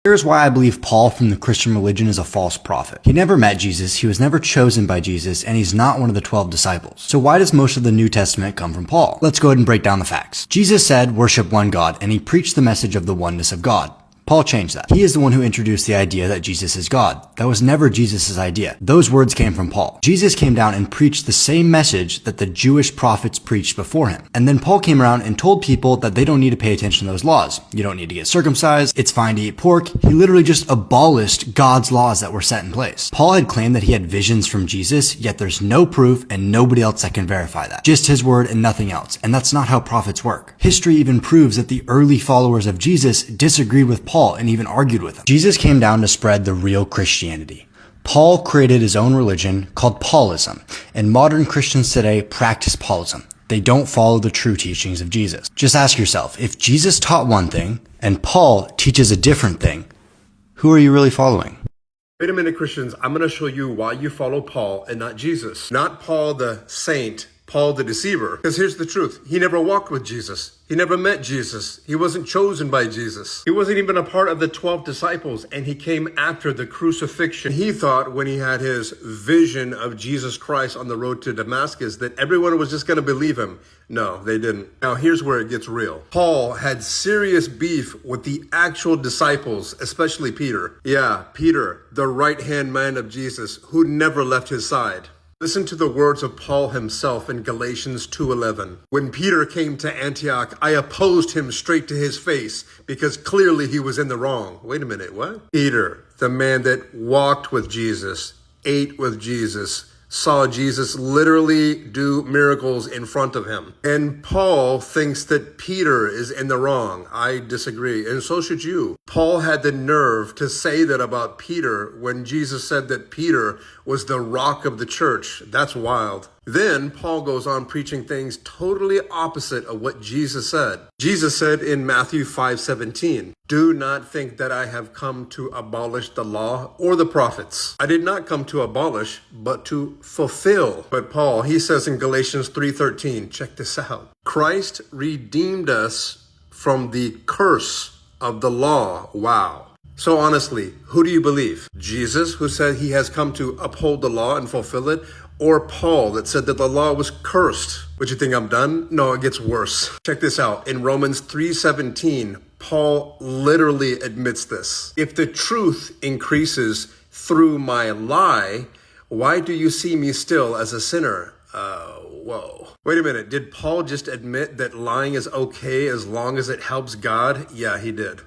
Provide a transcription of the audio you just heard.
Here's why I believe Paul from the Christian religion is a false prophet. He never met Jesus, he was never chosen by Jesus, and he's not one of the 12 disciples. So why does most of the New Testament come from Paul? Let's go ahead and break down the facts. Jesus said, worship one God, and he preached the message of the oneness of God. Paul changed that. He is the one who introduced the idea that Jesus is God. That was never Jesus' idea. Those words came from Paul. Jesus came down and preached the same message that the Jewish prophets preached before him. And then Paul came around and told people that they don't need to pay attention to those laws. You don't need to get circumcised. It's fine to eat pork. He literally just abolished God's laws that were set in place. Paul had claimed that he had visions from Jesus, yet there's no proof and nobody else that can verify that. Just his word and nothing else. And that's not how prophets work. History even proves that the early followers of Jesus disagreed with Paul and even argued with him. Jesus came down to spread the real Christianity. Paul created his own religion called Paulism, and modern Christians today practice Paulism. They don't follow the true teachings of Jesus. Just ask yourself, if Jesus taught one thing and Paul teaches a different thing, who are you really following? Wait a minute, Christians. I'm going to show you why you follow Paul and not Jesus. Not Paul the saint, Paul the deceiver. Because here's the truth. He never walked with Jesus. He never met Jesus. He wasn't chosen by Jesus. He wasn't even a part of the 12 disciples, and he came after the crucifixion. He thought when he had his vision of Jesus Christ on the road to Damascus that everyone was just going to believe him. No, they didn't. Now, here's where it gets real. Paul had serious beef with the actual disciples, especially Peter. Yeah, Peter, the right-hand man of Jesus, who never left his side. Listen to the words of Paul himself in Galatians 2:11. When Peter came to Antioch, I opposed him straight to his face because clearly he was in the wrong. Wait a minute, what? Peter, the man that walked with Jesus, ate with Jesus, saw Jesus literally do miracles in front of him. And Paul thinks that Peter is in the wrong. I disagree, and so should you. Paul had the nerve to say that about Peter when Jesus said that Peter was the rock of the church. That's wild. Then Paul goes on preaching things totally opposite of what Jesus said. Jesus said in Matthew 5:17, do not think that I have come to abolish the law or the prophets. I did not come to abolish, but to fulfill. But Paul, he says in Galatians 3:13, check this out. Christ redeemed us from the curse of the law. Wow. So honestly, who do you believe? Jesus, who said he has come to uphold the law and fulfill it? Or Paul that said that the law was cursed? Would you think I'm done? No, it gets worse. Check this out. In Romans 3:17, Paul literally admits this. If the truth increases through my lie, why do you see me still as a sinner? Whoa. Wait a minute. Did Paul just admit that lying is okay as long as it helps God? Yeah, he did.